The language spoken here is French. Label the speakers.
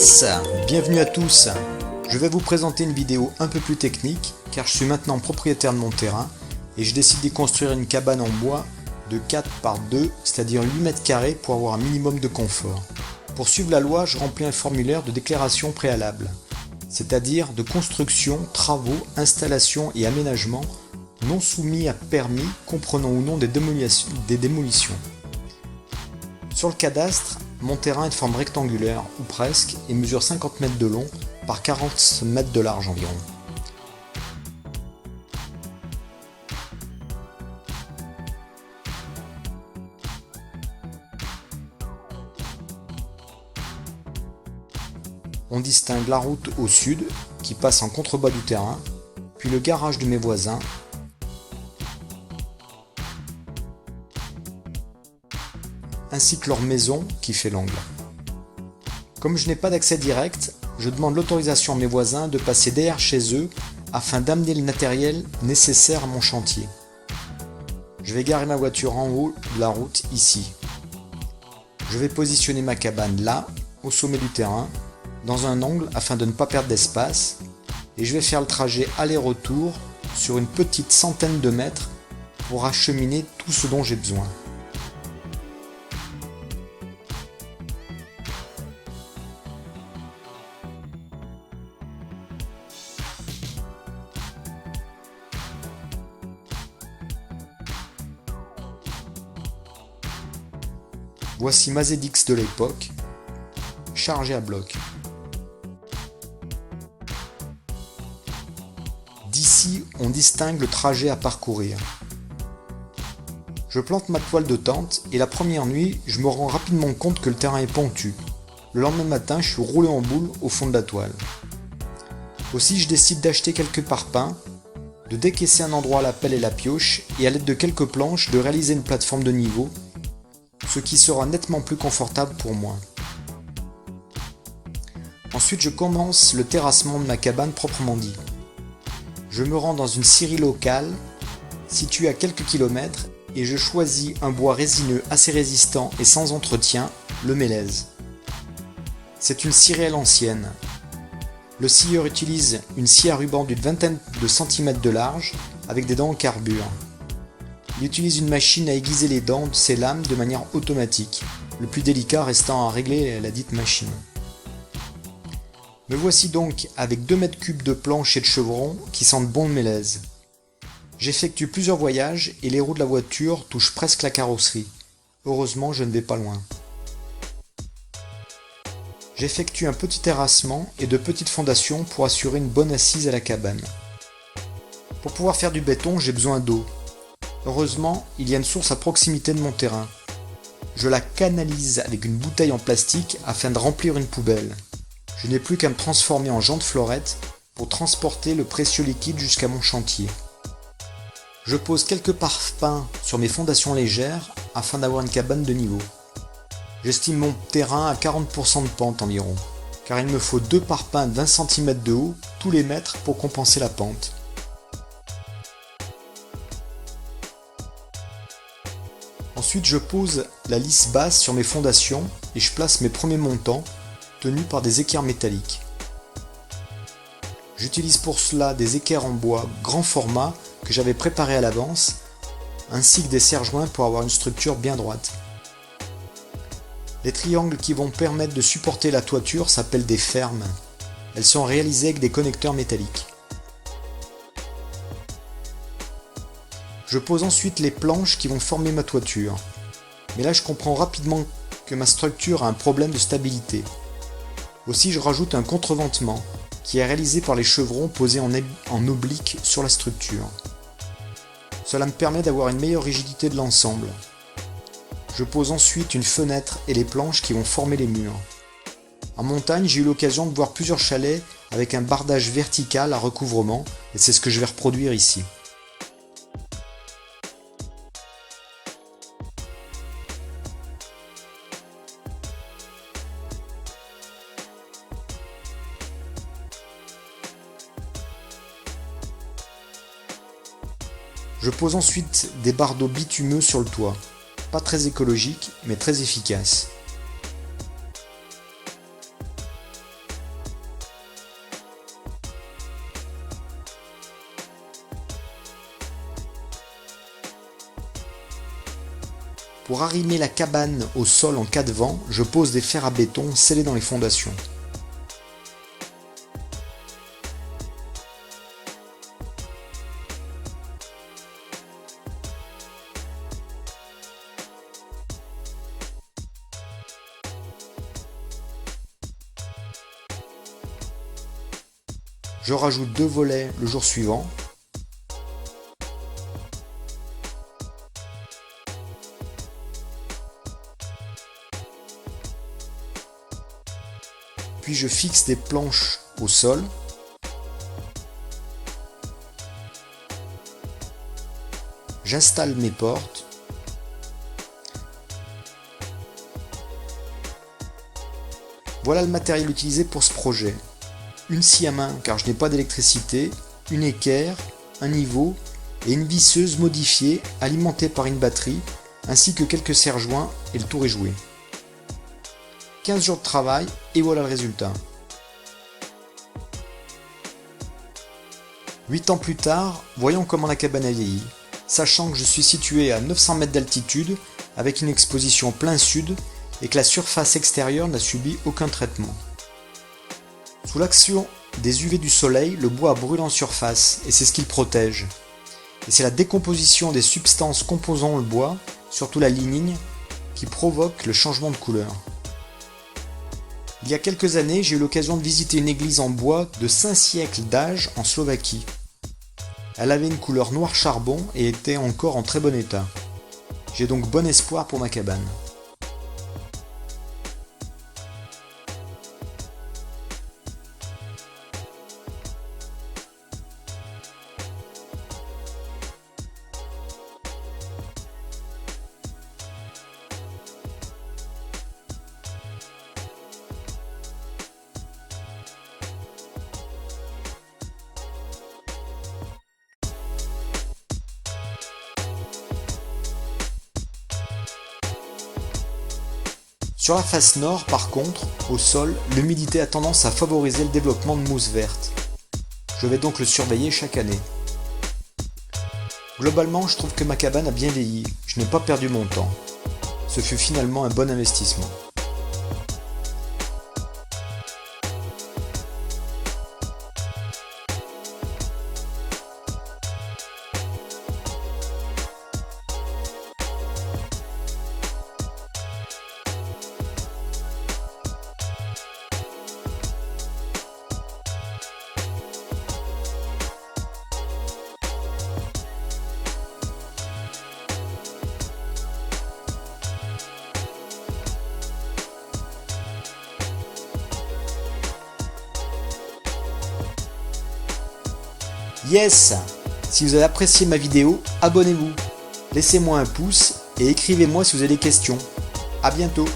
Speaker 1: Yes, bienvenue à tous. Je vais vous présenter une vidéo un peu plus technique car je suis maintenant propriétaire de mon terrain et je décide d'y construire une cabane en bois de 4 par 2, c'est-à-dire 8 mètres carrés pour avoir un minimum de confort. Pour suivre la loi, je remplis un formulaire de déclaration préalable, c'est-à-dire de construction, travaux, installation et aménagement non soumis à permis comprenant ou non des démolitions. Sur le cadastre, mon terrain est de forme rectangulaire, ou presque, et mesure 50 mètres de long par 40 mètres de large environ. On distingue la route au sud, qui passe en contrebas du terrain, puis le garage de mes voisins, ainsi que leur maison qui fait l'angle. Comme je n'ai pas d'accès direct, je demande l'autorisation à mes voisins de passer derrière chez eux afin d'amener le matériel nécessaire à mon chantier. Je vais garer ma voiture en haut de la route ici. Je vais positionner ma cabane là, au sommet du terrain, dans un angle afin de ne pas perdre d'espace, et je vais faire le trajet aller-retour sur une petite centaine de mètres pour acheminer tout ce dont j'ai besoin. Voici ma ZX de l'époque, chargée à bloc. D'ici, on distingue le trajet à parcourir. Je plante ma toile de tente et la première nuit, je me rends rapidement compte que le terrain est pentu. Le lendemain matin, je suis roulé en boule au fond de la toile. Aussi, je décide d'acheter quelques parpaings, de décaisser un endroit à la pelle et la pioche et à l'aide de quelques planches, de réaliser une plateforme de niveau, ce qui sera nettement plus confortable pour moi. Ensuite, je commence le terrassement de ma cabane proprement dit. Je me rends dans une scierie locale, située à quelques kilomètres, et je choisis un bois résineux assez résistant et sans entretien, le mélèze. C'est une scierie à l'ancienne. Le scieur utilise une scie à ruban d'une vingtaine de centimètres de large, avec des dents en carbure. Il utilise une machine à aiguiser les dents de ses lames de manière automatique, le plus délicat restant à régler la dite machine. Me voici donc avec 2 mètres cubes de planches et de chevrons qui sentent bon le mélèze. J'effectue plusieurs voyages et les roues de la voiture touchent presque la carrosserie. Heureusement, je ne vais pas loin. J'effectue un petit terrassement et de petites fondations pour assurer une bonne assise à la cabane. Pour pouvoir faire du béton, j'ai besoin d'eau. Heureusement, il y a une source à proximité de mon terrain. Je la canalise avec une bouteille en plastique afin de remplir une poubelle. Je n'ai plus qu'à me transformer en Jean de Florette pour transporter le précieux liquide jusqu'à mon chantier. Je pose quelques parpaings sur mes fondations légères afin d'avoir une cabane de niveau. J'estime mon terrain à 40% de pente environ, car il me faut 2 parpaings de 20 cm de haut tous les mètres pour compenser la pente. Ensuite, je pose la lisse basse sur mes fondations et je place mes premiers montants tenus par des équerres métalliques. J'utilise pour cela des équerres en bois grand format que j'avais préparés à l'avance, ainsi que des serre-joints pour avoir une structure bien droite. Les triangles qui vont permettre de supporter la toiture s'appellent des fermes. Elles sont réalisées avec des connecteurs métalliques. Je pose ensuite les planches qui vont former ma toiture. Mais là je comprends rapidement que ma structure a un problème de stabilité. Aussi je rajoute un contreventement qui est réalisé par les chevrons posés en oblique sur la structure. Cela me permet d'avoir une meilleure rigidité de l'ensemble. Je pose ensuite une fenêtre et les planches qui vont former les murs. En montagne, j'ai eu l'occasion de voir plusieurs chalets avec un bardage vertical à recouvrement et c'est ce que je vais reproduire ici. Je pose ensuite des bardeaux bitumeux sur le toit. Pas très écologique, mais très efficace. Pour arrimer la cabane au sol en cas de vent, je pose des fers à béton scellés dans les fondations. Je rajoute 2 volets le jour suivant. Puis je fixe des planches au sol. J'installe mes portes. Voilà le matériel utilisé pour ce projet. Une scie à main car je n'ai pas d'électricité, une équerre, un niveau et une visseuse modifiée alimentée par une batterie, ainsi que quelques serre-joints et le tour est joué. 15 jours de travail et voilà le résultat. 8 ans plus tard, voyons comment la cabane a vieilli, sachant que je suis situé à 900 mètres d'altitude avec une exposition plein sud et que la surface extérieure n'a subi aucun traitement. Sous l'action des UV du soleil, le bois brûle en surface et c'est ce qu'il protège. Et c'est la décomposition des substances composant le bois, surtout la lignine, qui provoque le changement de couleur. Il y a quelques années, j'ai eu l'occasion de visiter une église en bois de 5 siècles d'âge en Slovaquie. Elle avait une couleur noir charbon et était encore en très bon état. J'ai donc bon espoir pour ma cabane. Sur la face nord, par contre, au sol, l'humidité a tendance à favoriser le développement de mousse verte. Je vais donc le surveiller chaque année. Globalement, je trouve que ma cabane a bien vieilli, je n'ai pas perdu mon temps. Ce fut finalement un bon investissement. Yes! Si vous avez apprécié ma vidéo, abonnez-vous, laissez-moi un pouce et écrivez-moi si vous avez des questions. A bientôt!